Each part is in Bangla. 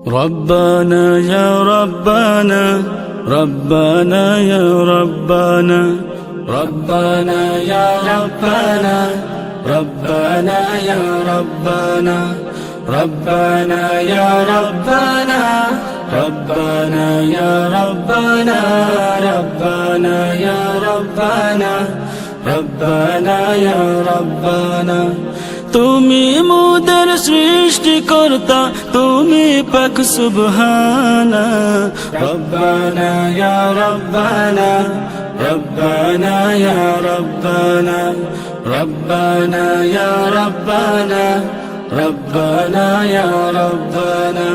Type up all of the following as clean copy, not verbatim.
ربنا يا ربنا ربنا يا ربنا ربنا يا ربنا ربنا يا ربنا ربنا يا ربنا ربنا يا ربنا ربنا يا ربنا ربنا يا ربنا তুমি মোদের সৃষ্টিকর্তা তুমি পাক সুবহানা রব্বানা ইয়া রব্বানা রব্বানা ইয়া রব্বানা রব্বানা ইয়া রব্বানা রব্বানা ইয়া রব্বানা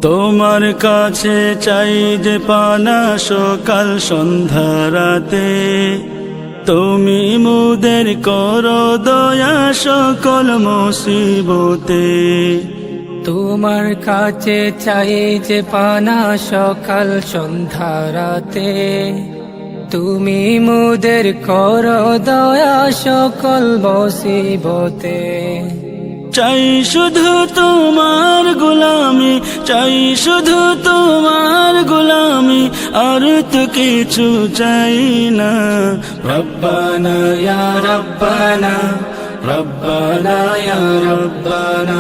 তোমার কাছে চাই যে পানা সকাল সন্ধ্যা রাতে তুমি মোদের করো দয়া সকল মুসিবতে তোমার কাছে চাই যে পানা সকাল সন্ধ্যা রাতে তুমি মোদের করো দয়া সকল মুসিবতে চাই শুধু তোমার গোলামি চাই শুধু তোমার গোলামি আর তো কিছু চাই না রব্বানা ইয়া রব্বানা রব্বানা ইয়া রব্বানা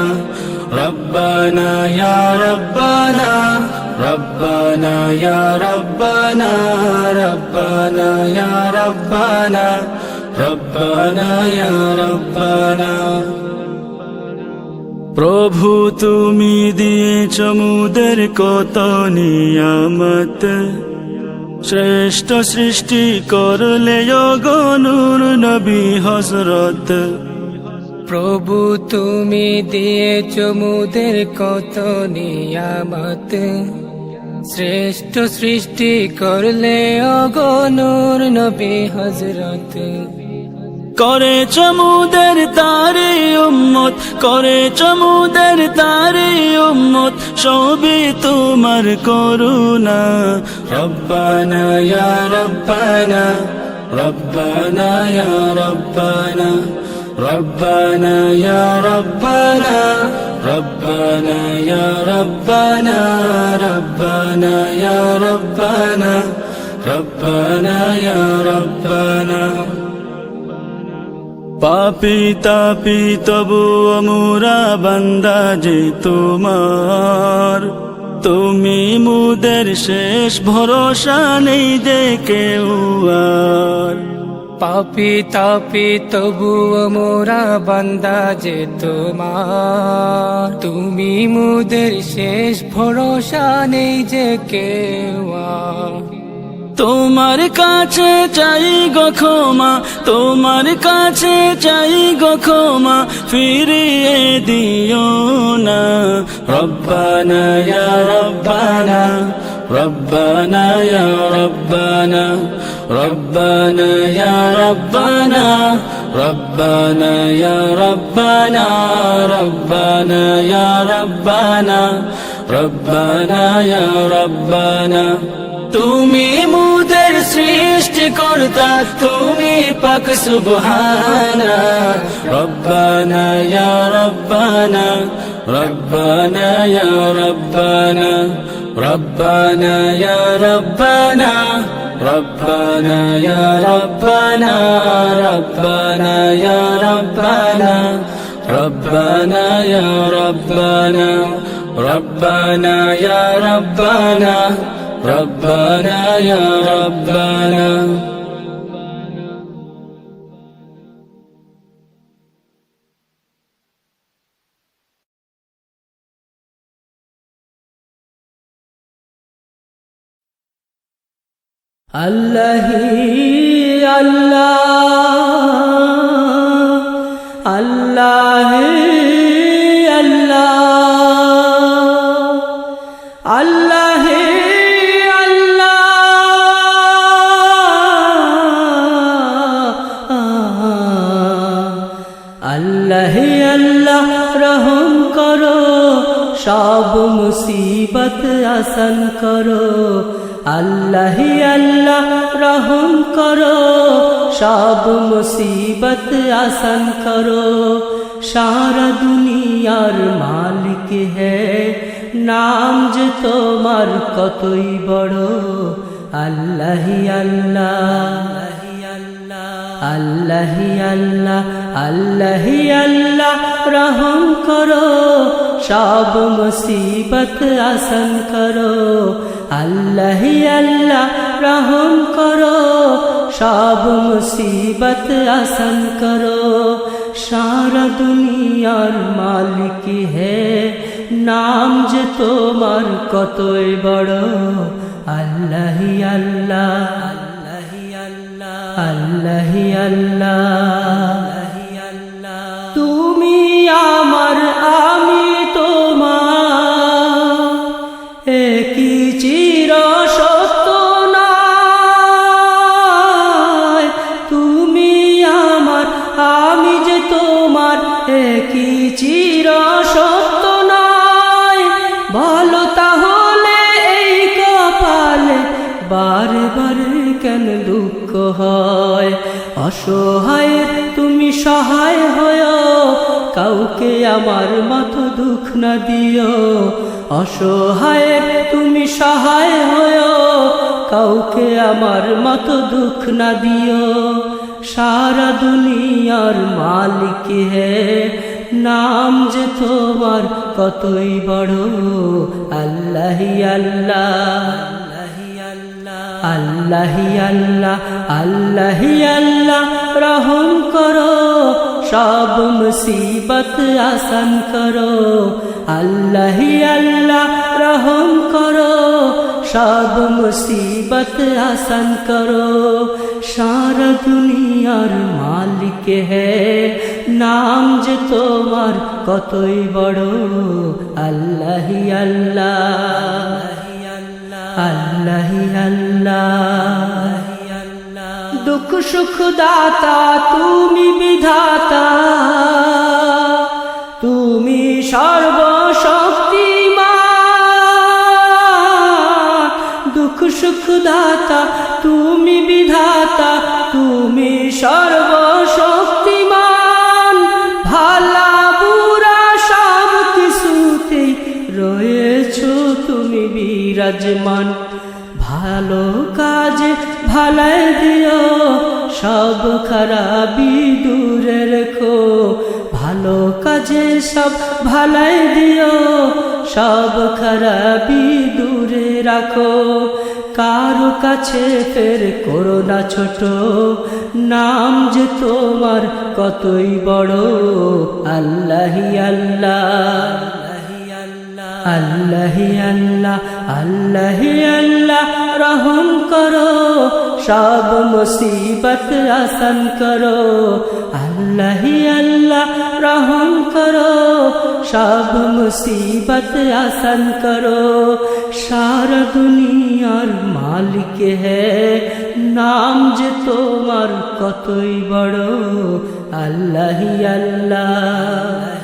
রব্বানা ইয়া রব্বানা রব্বানা ইয়া রব্বানা রব্বানা ইয়া রব্বানা রব্বানা ইয়া রব্বানা প্রভু তুমি দিয়েছ মোদের কত নিয়ামত শ্রেষ্ঠ সৃষ্টি করলে গো নূর নবী হযরত প্রভু তুমি দিয়েছ মোদের কত নিয়ামত শ্রেষ্ঠ সৃষ্টি করলে গো নূর নবী হযরত করেছ মোদের তারে উম্মত করেছ মোদের তারে উম্মত সবই তোমার করুণা রব্বানা ইয়া রব্বানা রব্বানা ইয়া রব্বানা রব্বানা ইয়া রব্বানা রব্বানা ইয়া রব্বানা রব্বানা ইয়া রব্বানা রব্বানা ইয়া রব্বানা পাপী তাপী তবু মোরা বান্দা যে তোমার তুমি মোদের শেষ ভরসা নেই যে কেউ আর পাপী তাপী তবু মোরা বান্দা যে তোমার তুমি মোদের শেষ ভরসা নেই যে কেউ আর তোমার কাছে চাই গো ক্ষমা তোমার কাছে চাই গো ক্ষমা ফিরিয়ে দিও না রব্বানা ইয়া রব্বানা রব্বানা ইয়া রব্বানা রব্বানা ইয়া রব্বানা রব্বানা ইয়া রব্বানা রব্বানা ইয়া রব্বানা রব্বানা ইয়া রব্বানা তুমি মোদের সৃষ্টিকর্তা তুমি পাক সুবহানা রব্বানা ইয়া রব্বানা রব্বানা ইয়া রব্বানা রব্বানা ইয়া রব্বানা রব্বানা ইয়া রব্বানা রব্বানা ইয়া রব্বানা রব্বানা ইয়া রব্বানা রব্বানা ইয়া রব্বানা ربنا يا ربنا الله الله الله الله الله আল্লাহ আল্লাহ রহম করো সব মুসিবত আসান করো আল্লাহ আল্লাহ রহম করো সব মুসিবত আসান করো সারা দুনিয়ার মালিক নাম যে তোমার কতই বড় আল্লাহি আল্লাহ আল্লাহি আল্লাহ আল্লাহি আল্লাহ রহম করো সব মুসিবত আসান করো আল্লাহি আল্লাহ রহম করো সব মুসিবত আসান করো সারা দুনিয়ার মালিক হে নাম যে তোমার কতই বড় আল্লাহি আল্লাহ আল্লাহি আল্লাহ তুমি আমার আমি তোমার একই চির সত্য নয় তুমি আমার আমি যে তোমার একই চির সত্য নয় বলো তাহলে এই কপালে বারে বারে কেন দুঃখ হয় অসহায় তুমি সহায় হয়ো কাউকে আমার মতো দুঃখ না দিও অসহায় তুমি সহায় হয়ো কাউকে আমার মতো দুঃখ না দিও সারা দুনিয়ার মালিক হে নাম যে তোমার কতই বড় আল্লাহি আল্লাহ আল্লাহি আল্লাহ আল্লাহি আল্লাহ রহম করো সব মুসিবত আসান করো আল্লাহি আল্লাহ রহম করো সব মুসিবত আসান করো সারা দুনিয়ার মালিক হে নাম যে তোমার কতই বড় আল্লাহি আল্লাহ আল্লাহি আল্লাহ দুঃখ সুখ দাতা তুমি বিধাতা তুমি সর্বশক্তিমান দুঃখ সুখ দাতা তুমি বিধাতা তুমি সর্বশক্তিমান ভালা বুরা সব কিছুতেই রয়েছো তুমি বিরাজমান ভালো কাজে ভালাই দিও সব খারাপি দূরে রেখো ভালো কাজে সব ভালাই দিও সব খারাপি দূরে রাখো কারো কাছে ফের করো না ছোট নাম যে তোমার কতই বড় আল্লাহি আল্লাহ আল্লাহি আল্লাহ আল্লাহি আল্লাহ রহম করো সব মুসিবত আসান করো আল্লাহি আল্লাহ রহম করো সব মুসিবত আসান করো সারা দুনিয়ার মালিক হে নাম যে তোমার কতই বড় আল্লাহি আল্লাহ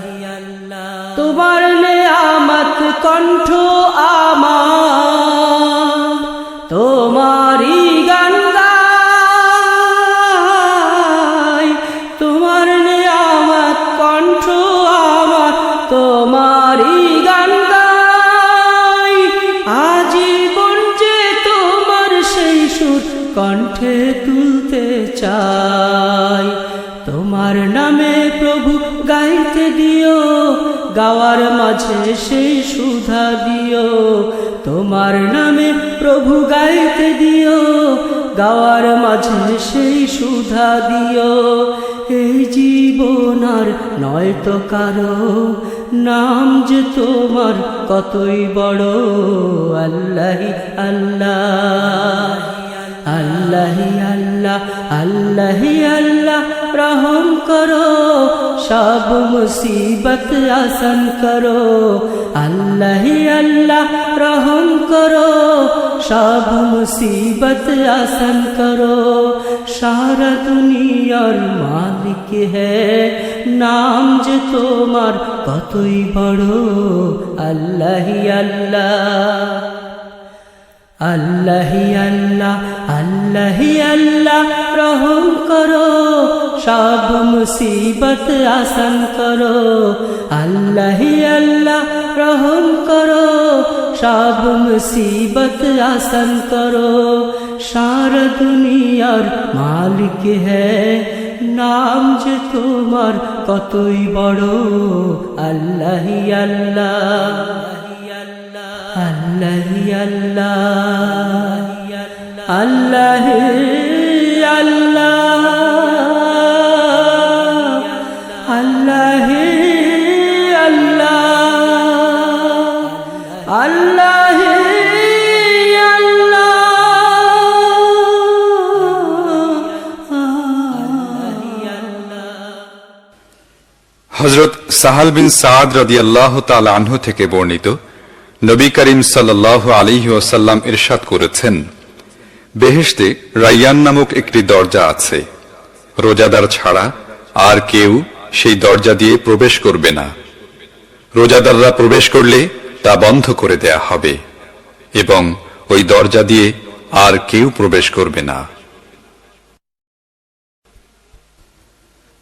তোমার নেয়ামত কণ্ঠ আমার তোমারই গান গাই তোমার নেয়ামত কণ্ঠ আমার তোমারই গান গাই আজীবন যে তোমার সেই সুর কণ্ঠে তুলতে চাই তোমার নামে প্রভু গাইতে দিও গাওয়ার মাঝে সেই সুধা দিও তোমার নামে প্রভু গাইতে দিও গাওয়ার মাঝে সেই সুধা দিও এই জীবন আর নয় তো কারো নাম যে তোমার কতই বড় আল্লাহি আল্লাহ আল্লাহি আল্লাহ আল্লাহি আল্লাহ রহম করো সব মুসিবত আসান করো আল্লাহি আল্লাহ রহম করো সব মুসিবত আসান করো সারা দুনিয়ার মালিক হে নাম যে তোমার কতই বড় আল্লাহি আল্লাহ আল্লাহি আল্লাহ আল্লাহি আল্লাহ রহম করো সব মুসিবত আসান করো আল্লাহি আল্লাহ রহম করো, সব মুসিবত আসান করো। সারা দুনিয়ার মালিক হ্যায়, নাম যে তোমার কতই বড়। আল্লাহ আল্লাহ আল্লাহ আল্লাহ আল্লাহ আল্লাহ আল্লাহ আল্লাহ হযরত সাহাল বিন সাদ রাদিয়াল্লাহু তাআলা আনহু থেকে বর্ণিত, নবী করিম সাল্লাল্লাহু আলাইহি ওয়াসাল্লাম ইরশাদ করেছেন, বেহেশতে রায়্যান নামক একটি দরজা আছে, রোজাদার ছাড়া আর কেউ সেই দরজা দিয়ে প্রবেশ করবে না। রোজাদাররা প্রবেশ করলে তা বন্ধ করে দেয়া হবে এবং ওই দরজা দিয়ে আর কেউ প্রবেশ করবে না।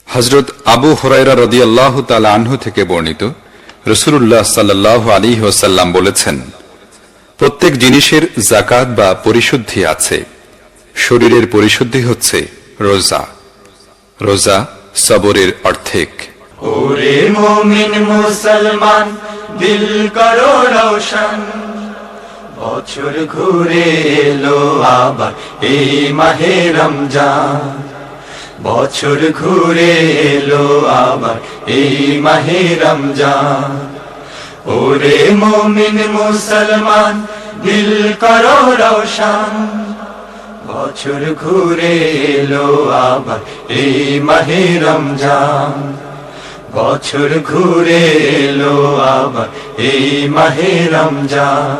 হযরত আবু হুরায়রা রাদিয়াল্লাহু তাআলা আনহু থেকে বর্ণিত, রাসূলুল্লাহ সাল্লাল্লাহু আলাইহি ওয়াসাল্লাম বলেছেন, প্রত্যেক জিনিসের যাকাত বা পরিশুদ্ধি আছে। শরীরের পরিশুদ্ধি হচ্ছে রোজা। রোজা সবরের অর্ধেক। ওরে মুমিন মুসলমান, দিল করো রোশন, বছর ঘুরে এলো আবার এই মাহে রমজান। বছর ঘুরে এলো আবার এই মাহে রমজান। ওরে মুমিন মুসলমান, দিল করো রোশন, বছর ঘুরে এলো আবার এই মাহে রমজান। বছর ঘুরে এলো আবার এই মাহে রমজান।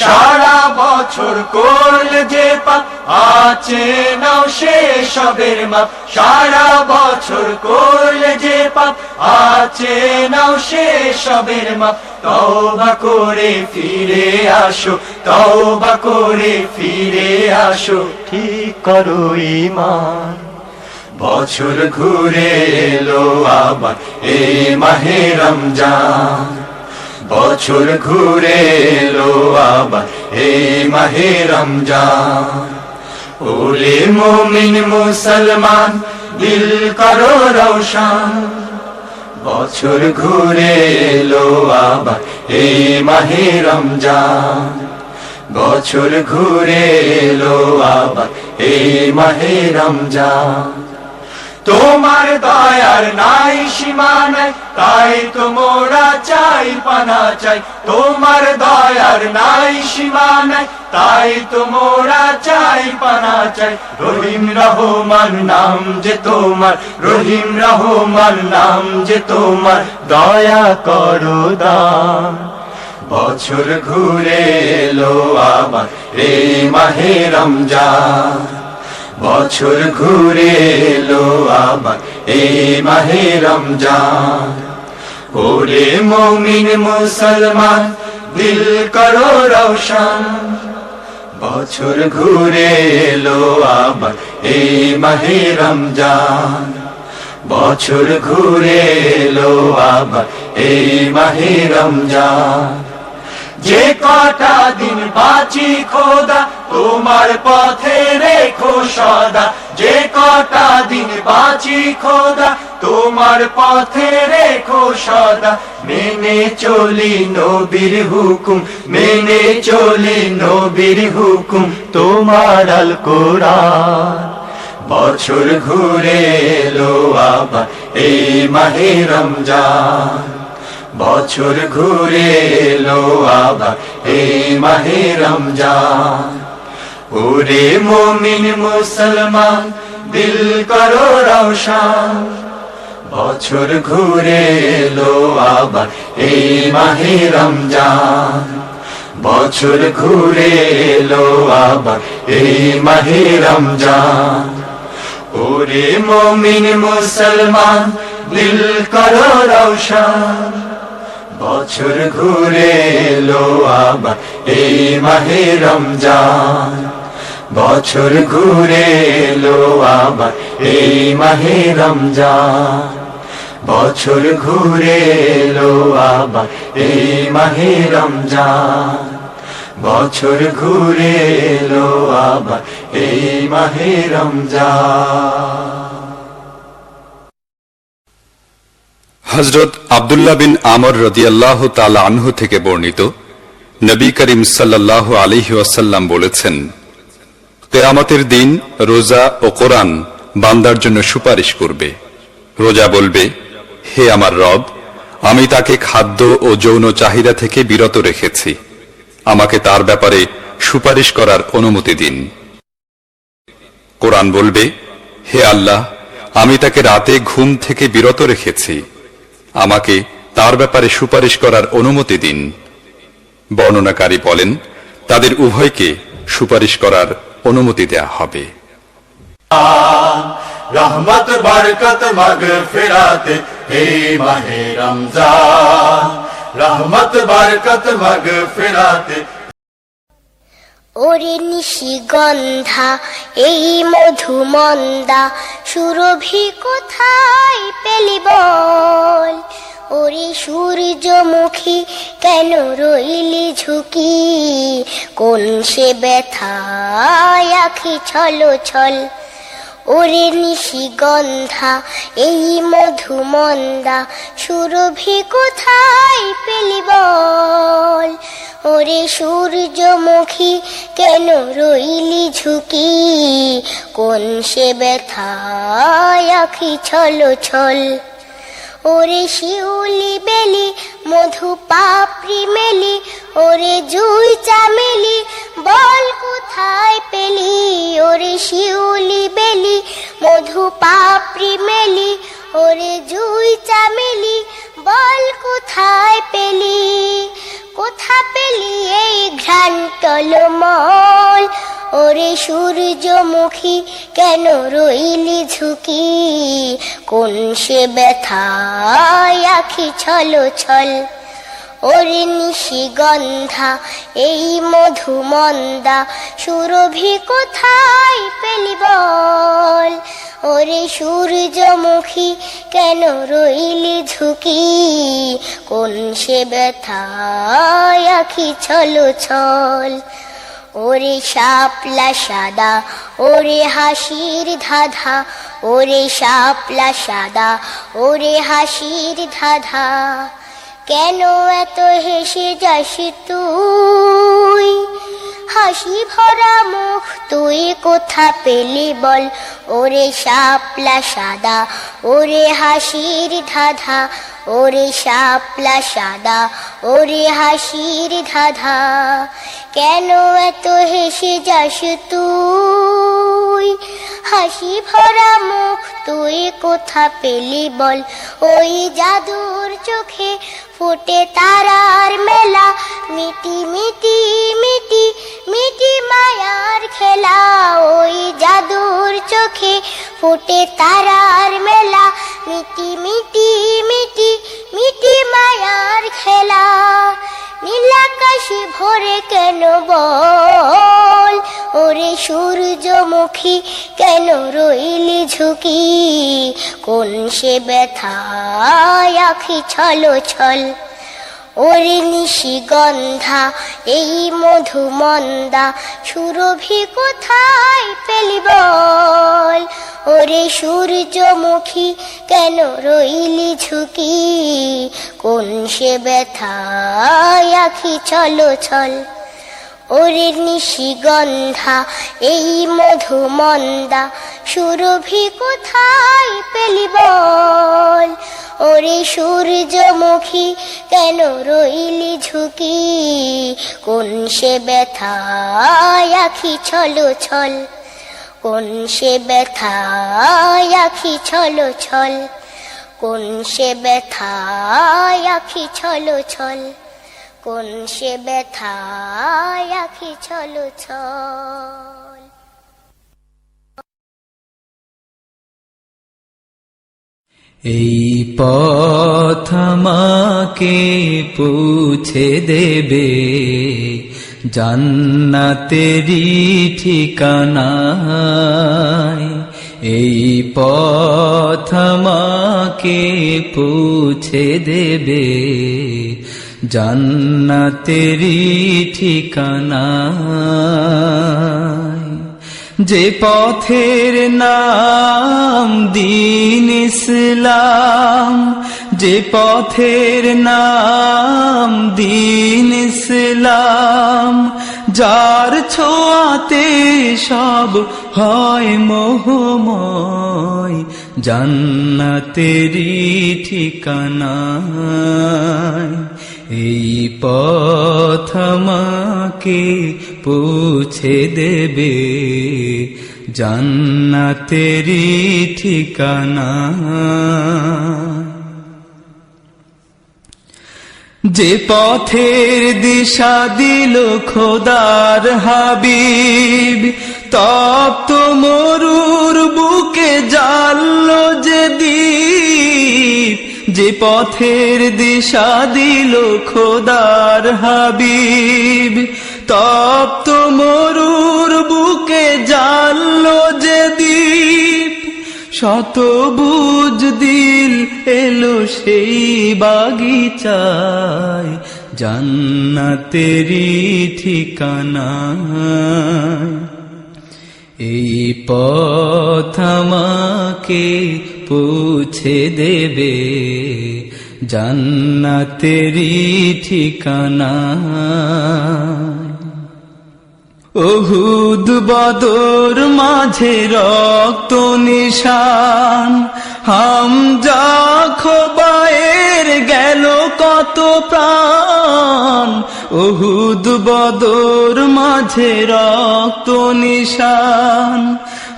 সারা বছর করলে যে পাপ আছে নাও সে সবের মাপ। সারা বছর করলে যে পাপ আছে নাও সে সবের মাপ। তওবা করে ফিরে আসো, তওবা করে ফিরে আসো, ঠিক করো ঈমান। বছর ঘুরে এলো আবার এই মাহে রমজান। বছর ঘুরে এলো আবার এই মাহে রমজান। ওরে মুমিন মুসলমান, দিল করো রোশন, বছর ঘুরে এলো আবার এই মাহে রমজান। বছর ঘুরে এলো আবার এই মাহে রমজান। তোমার দয়ার নাই সীমা নাই, তাই তো মোরা চাই পানা চাই। তোমার দয়ার নাই সীমা নাই, তাই তো মোরা চাই পানা চাই। রহিম রহমান নাম যে তোমার, রহিম রহমান নাম যে তোমার, দয়া করো দান। বছর ঘুরে এলো আবার এই মাহে রমজান। বছর ঘুরে এলো আবার এই মাহে রমজান। ওরে মুমিন মুসলমান, দিল করো রোশন, বছর ঘুরে এলো আবার এই মাহে রমজান। বছর ঘুরে এলো আবার এই মাহে রমজান। যে কটা দিন বাঁচি খোদা, তোমার পথে রেখো সদা। যে কটা দিন বাঁচি খোদা, তোমার পথে রেখো সদা। মেনে চলি নবীর হুকুম, মেনে চলি নবীর হুকুম, তোমার আল কোরআন। বছর ঘুরে এলো আবার এই মাহে রমজান। বছর ঘুরে এলো আবার এই মাহে রমজান। ওরে মুমিন মুসলমান, দিল করো রোশন, বছর ঘুরে এলো আবার এই মাহে রমজান। বছর ঘুরে এলো আবার এই মাহে রমজান। ওরে মুমিন মুসলমান, দিল করো রোশন, বছর ঘুরে এলো আবার এই মাহে রমজান। বছর ঘুরে এলো আবার এই মাহে রমজান। বছর ঘুরে এলো আবার এই মাহে রমজান, বছর ঘুরে এলো আবার এই মাহে রমজান। হযরত আব্দুল্লাহ বিন আমর রাদিয়াল্লাহু তাআলা আনহু থেকে বর্ণিত, নবী করিম সাল্লাল্লাহু আলাইহি ওয়াসাল্লাম বলেছেন, কিয়ামতের দিন রোজা ও কোরআন বান্দার জন্য সুপারিশ করবে। রোজা বলবে, হে আমার রব, আমি তাকে খাদ্য ও যৌন চাহিদা থেকে বিরত রেখেছি, আমাকে তার ব্যাপারে সুপারিশ করার অনুমতি দিন। কোরআন বলবে, হে আল্লাহ, আমি তাকে রাতে ঘুম থেকে বিরত রেখেছি, আমাকে তার ব্যাপারে সুপারিশ করার অনুমতি দিন। বর্ণনাকারী বলেন, তাদের উভয়কে সুপারিশ করার অনুমতি দেয়া হবে। রহমত বরকত মাগফিরাত এই মাহে রমজান, রহমত বরকত মাগফিরাত। ওরে নিশিগন্ধা এই মধুমন্দা সুরভি কোথায় পেলি বল, ওরে সূর্যমুখী কেন রইলি ঝুঁকি, কোন সে ব্যথায় আখি ছলো ছল। ওরে নিশিগন্ধা এই মধুমন্দা সুরভি কোথায় পেলি বল, ওরে সূর্যমুখী কেন রইলি ঝুঁকি, কোন সে ব্যথায় আখি ছলো ছল। ওরে শিউলি বেলি মধু পাপড়ি মেলি, ওরে জুই চামেলি বল কোথায় পেলি, ওরে শিউলি বেলি মধু পাপড়ি মেলি, ওরে জুই চামেলি বল কোথায় পেলি, কোথা পেলি এই ঘ্রাণ টলমল, ওরে সূর্যমুখী কেন রইলি ঝুঁকি, কোন সে ব্যথায় আখি ছলো ছল। ওরে নিশিগন্ধা এই মধুমন্দা সুরভি কোথায় পেলি বল, ওরে সূর্যমুখী কেন রইলি ঝুঁকি, কোন সে ব্যথায় আখি ছলো ছল। ওরে শাপলা সাদা ওরে হাসির ধাঁধা, ওরে শাপলা সাদা ওরে হাসির ধাঁধা, কেন এত হেসে যাস তুই, হাসি ভরা মুখ তুই কোথা পেলি বল, ওরে শাপলা সাদা ওরে হাসির ধাঁধা, ওরে শাপলা সাদা ওরে হাসির ধাঁধা, কেন এত হেসে যাস তুই, হাসি ভরা মুখ তুই কোথা পেলি বল, ওই জাদুর চোখে ফুটে তারার মেলা, মিটি মিটি মিটি মিটি মায়ার খেলা, ওই জাদুর চোখে ফুটে তারার মেলা, মিটি মিটি মিটি মিটি মায়ার খেলা, নীলাকাশে ভরে কেন বল, ওরে সূর্যমুখী কেন রইলি ঝুঁকি, কোন সে ব্যথায় আখি ছলো ছল। ওরে নিশিগন্ধা এই মধুমন্দা সুরভি কোথায় পেলি বল, ওরে সূর্যমুখী কেন রইলি ঝুঁকি, কোন সে ব্যথায় আখি ছলো ছল। ওরে নিশিগন্ধা এই মধুমন্দা সুরভি কোথায় পেলি বল, ওরে সূর্যমুখী কেন রইলি ঝুঁকি, কোন সে ব্যথায় আখি ছলো ছল, কোন সে ব্যথায় আখি ছলো ছল, কোন সে ব্যথায় আখি ছলো ছল, কোন সে ব্যথায় আখি ছলো ছল। এই পথ আমাকে পৌঁছে দেবে জান্নাতেরি ঠিকানায়, এই পথ আমাকে পৌঁছে দেবে জান্নাতেরি ঠিকানা। যে পথের নাম দ্বীন ইসলাম, যে পথের নাম দ্বীন ইসলাম, যার ছোঁয়াতে সব হয় মোহময়, জান্নাতেরি ঠিকানা। এই পথ আমাকে পৌঁছে দেবে জান্নাতেরি ঠিকানা। যে পথের দিশা দিল খোদার হাবিব, তপ্ত মরুর বুকে জ্বাললো যে দ্বীপ। যে পথের দিশা দিল খোদার হাবিব, তপ্ত মরুর বুকে জ্বাললো যে দ্বীপ। শতবুজ দিল এলো সেই বাগিচায়, জান্নাতেরি ঠিকানা। এই পথ আমাকে পৌঁছে দেবে জান্নাতেরি ঠিকানা। উহুদ বদর মাঝে রক্ত নিশান, হামজা খোবায়ের গেল কত প্রাণ। উহুদ বদর মাঝে রক্ত নিশান,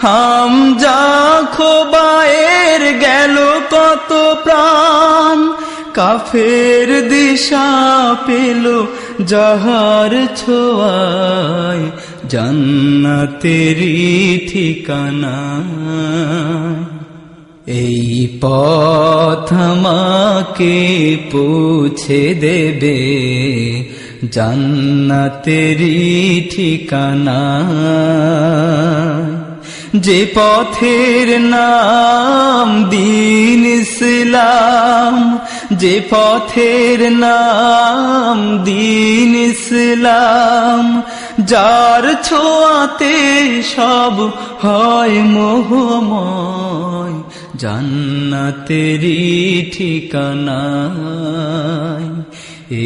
হামজা খোবায়ের গেল কত প্রাণ। কাফের দিশা পেল যাহার ছোঁয়ায়, জান্নাতেরি ঠিকানা। এই পথ আমাকে পৌঁছে দেবে জান্নাতেরি ঠিকানা। যে পথের নাম দ্বীন ইসলাম, যে পথের নাম দ্বীন ইসলাম, যার ছোঁয়াতে সব হয় মোহময়, জান্নাতেরি ঠিকানা।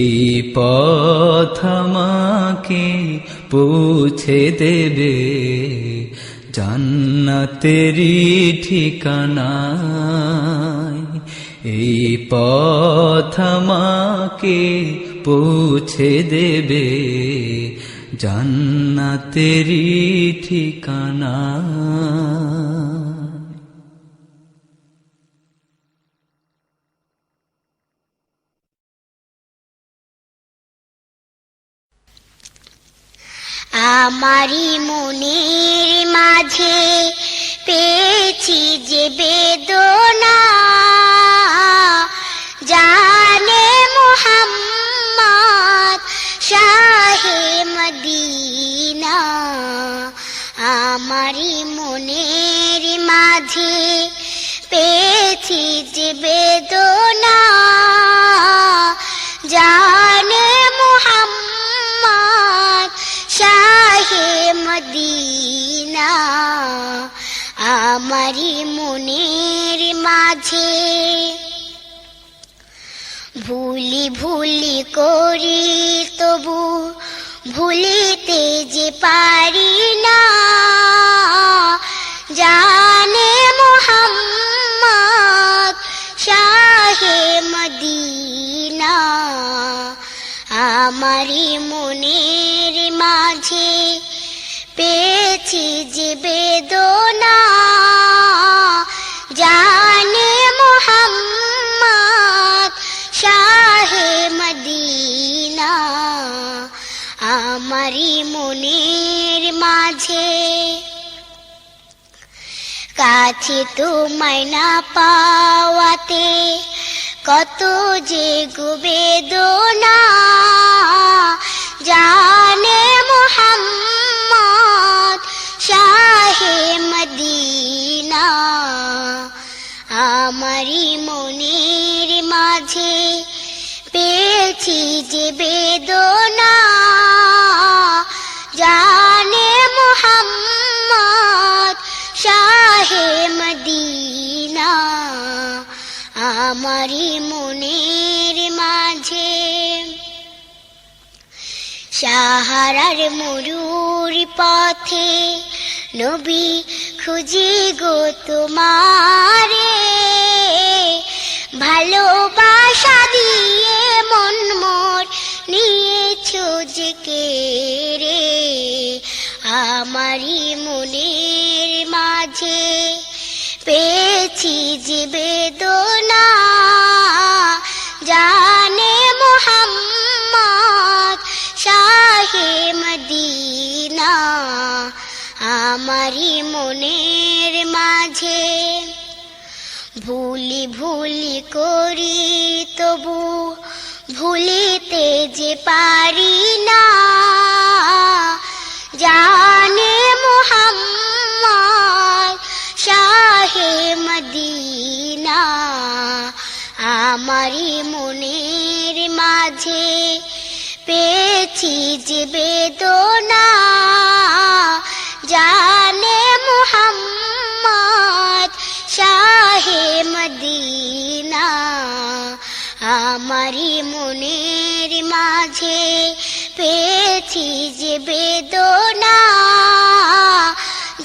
এই পথ আমাকে পৌঁছে দেবে জান্নাতেরি ঠিকানা। এই পথ আমাকে পৌঁছে দেবে জান্নাতেরি ঠিকানা। আমারি মনের মাঝে পেয়েছি যে বেদনা, জানে মুহাম্মদ শাহে মদিনা। আমারি মনের মাঝে পেয়েছি যে বেদনা, জানে মুহাম্মদ শাহে মদিনা। আমারি মনের মাঝে ভুলি ভুলি করি তবু ভুলিতে যে পারি না, জানে মুহাম্মদ শাহে মদিনা। আমারি মনের মাঝে পেয়েছি যে বেদনা, জানে মুহাম্মদ শাহে মদিনা। আমারি মনের মাঝে কাছে তোমায় না পাওয়াতে কত যে বেদনা, জানে মুহাম্মদ শাহে মদিনা। আমারি মনের মাঝে পেয়েছি পেয়েছি যে বেদনা জানে মুহাম্মদ শাহে মদিনা আমারি মনের মাঝে সাহারার মরুর পথে নবী খুঁজি গো তোমারে ভালোবাসা দিয়ে মন মোর নিয়েছো যে কেড়ে আমারি মনের মাঝে পেয়েছি যে বেদনা জানে মুহাম্মদ শাহে মদিনা আমারি মনের মাঝে ভুলি ভুলি করি তবু ভুলিতে যে পারি না জানে মুহাম্মদ শাহে মদিনা আমারি মনের মাঝে পেয়েছি যে বেদনা জানে মুহাম্মদ শাহে মদিনা আমারি মনের মাঝে পেয়েছি যে বেদনা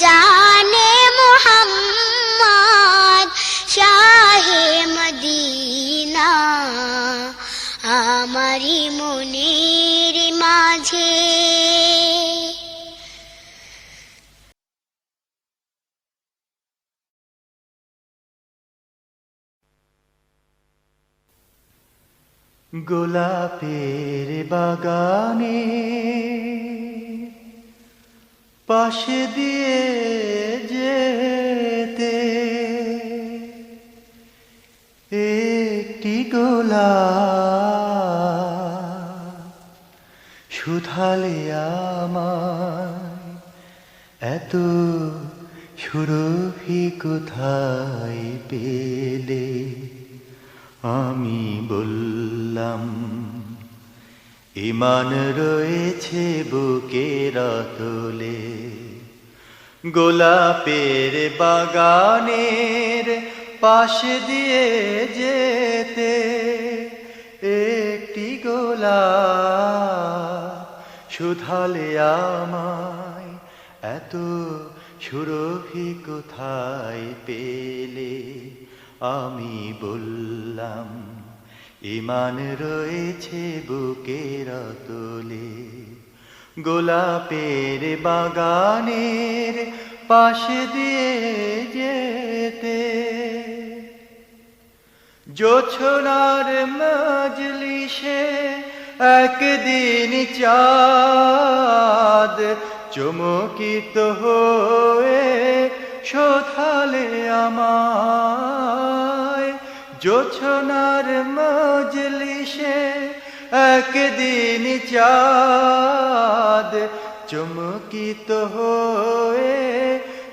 জানে মুহাম্মদ শাহে মদিনা আমারি মনের মাঝে। গোলাপের বাগানে পাশে দিয়ে যেতে একটি গোলাপ শুধালে আমায় এত সুরভি কোথায় পেলে আমি বললাম ঈমান রয়েছে বুকের তলে গোলাপের বাগানের পাশে দিয়ে যেতে একটি গোলাপ শুধালে আমায় এত সুরভি কোথায় পেলে আমি বললাম ঈমান রয়েছে বুকের তলে গোলাপের বাগানের পাশে দিয়ে যেতে জোছনার মজলিসে একদিন চাঁদ চমকিত হয়ে শোধালে আমায় জোছনার মজলিসে একদিন চাঁদ চমকিত হয়ে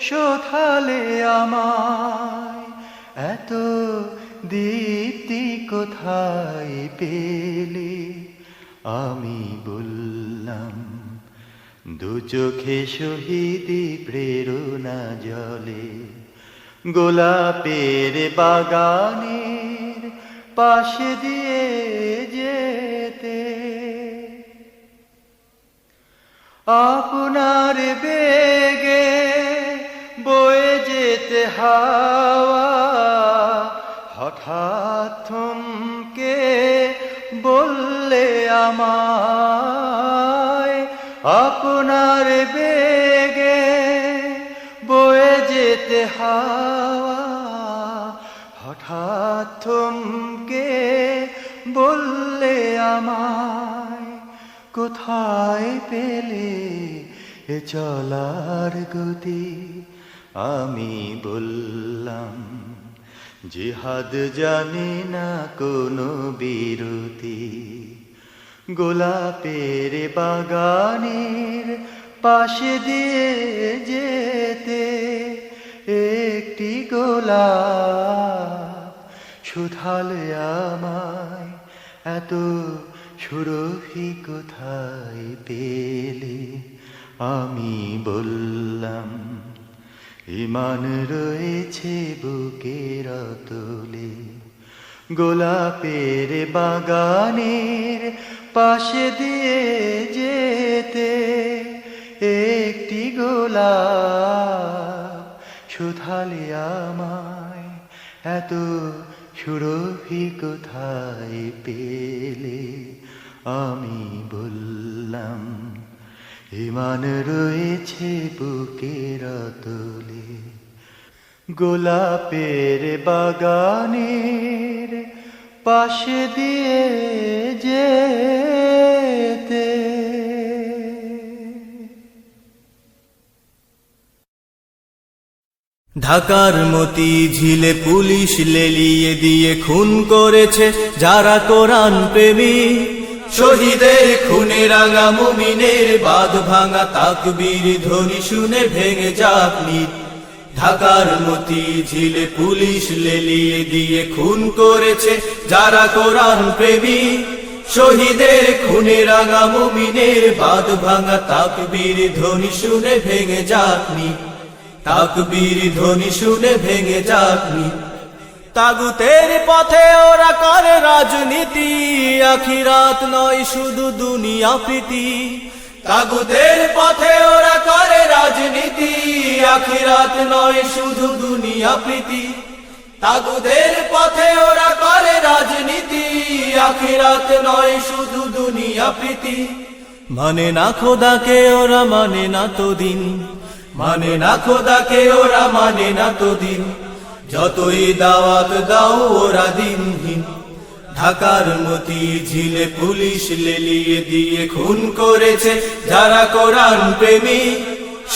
শোধালে আমায় এত দীপ্তি কোথায় পেলে আমি বললাম দু চোখে শহীদি প্রেরণা জলে গোলাপের বাগানের পাশে দিয়ে যেতে আপনার বেগে বয়ে যেতে হাওয়া হঠাৎ থমকে বললে আমায় আপনার বেগে বয়ে যেতে হাওয়া হঠাৎ থমকে বললে আমায় কোথায় পেলে এ চলার গতি আমি বললাম জিহাদ জানি না কোনো বিরতি গোলাপের বাগানের পাশে দিয়ে যেতে একটি গোলাপ শুধালে আমায় এত সুরভি কোথায় পেলে আমি বললাম ঈমান রয়েছে বুকের অতলে গোলাপের বাগানের পাশে দিয়ে যেতে একটি গোলাপ শুধালে আমায় এত সুরভি কোথায় পেলে আমি বললাম ঈমান রয়েছে বুকের অতলে গোলাপের বাগানের পাশে দিয়ে যেতে। ঢাকার মতি ঝিলে পুলিশ লেলিয়ে দিয়ে খুন করেছে যারা কোরআন প্রেমী শহীদের খুনে রাঙা মুমিনের বাঁধ ভাঙা তাকবীর ধ্বনি শুনে ভেঙে যাক নিত। ঢাকার মতি ঝিলে পুলিশ লেলিয়ে দিয়ে খুন করেছে যারা কোরআন প্রেমী শহীদের খুনে রাঙা মুমিনের বাঁধ ভাঙা তাকবীর ধ্বনি শুনে ভেঙে যাক নিত। তাকবীর ধ্বনি শুনে ভেঙে যাক নিত। তাগুতের পথে ওরা করে রাজনীতি আখিরাত নয় শুধু দুনিয়া প্রীতি তাগুতের পথে ওরা করে রাজনীতি আখিরাত নয় শুধু দুনিয়া প্রীতি তাগুতের পথে ওরা করে রাজনীতি আখিরাত নয় শুধু দুনিয়া প্রীতি মানে না খোদাকে ওরা মানে না তো দিন মানে না খোদাকে ওরা মানে না তো দিন যতই দাওয়াত দাও ওরা দিনহীন ঢাকার মতি ঝিলে পুলিশ লেলিয়ে দিয়ে খুন করেছে যারা কোরআন প্রেমী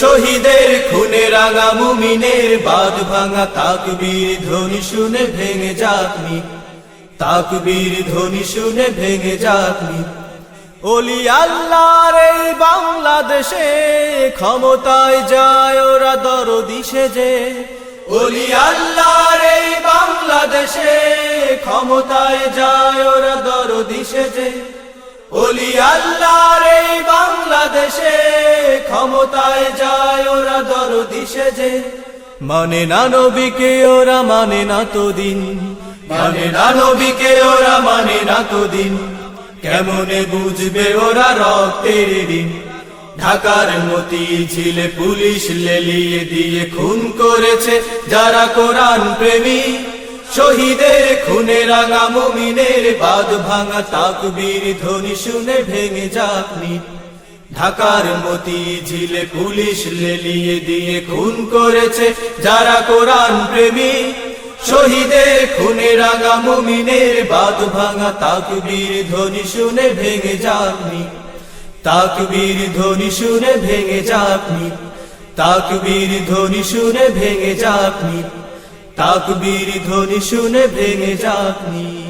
শহীদের খুনে রাঙা মুমিনের বাঁধ ভাঙা তাকবীর ধ্বনি শুনে ভেঙে যাক নিত। তাকবীর ধ্বনি শুনে ভেঙে যাক নিত। ওলি আল্লাহর এই বাংলাদেশে ক্ষমতায় যায় ওরা দরদি সেজে ওলি আল্লাহর এই বাংলাদেশে ক্ষমতায় যায় ওরা দরদি সেজে ওলি আল্লাহর এই বাংলাদেশে ক্ষমতায় যায় ওরা দরদি সেজে মানে না নবীকে ওরা মানে না তো দিন মানে না নবীকে ওরা মানে না তো দিন কেমনে বুঝবে ওরা রক্তের ঋণ ঢাকার মতি ঝিলে পুলিশ লেলিয়ে দিয়ে খুন করেছে যারা কোরআন প্রেমী শহীদের খুনে রাঙা মুমিনের বাঁধ ভাঙা তাকবীর ধ্বনি শুনে ভেঙে যাক নিত। ঢাকার মতি ঝিলে পুলিশ লেলিয়ে দিয়ে খুন করেছে যারা কোরআন প্রেমী শহীদের খুনে রাঙা মুমিনের বাঁধ ভাঙা তাকবীর ধ্বনি শুনে ভেঙে যাক নিত। তাকবীর ধ্বনি শুনে ভেঙে যাক নিত। তাকবীর ধ্বনি শুনে ভেঙে যাক নিত। তাকবীর ধ্বনি শুনে ভেঙে যাক নিত।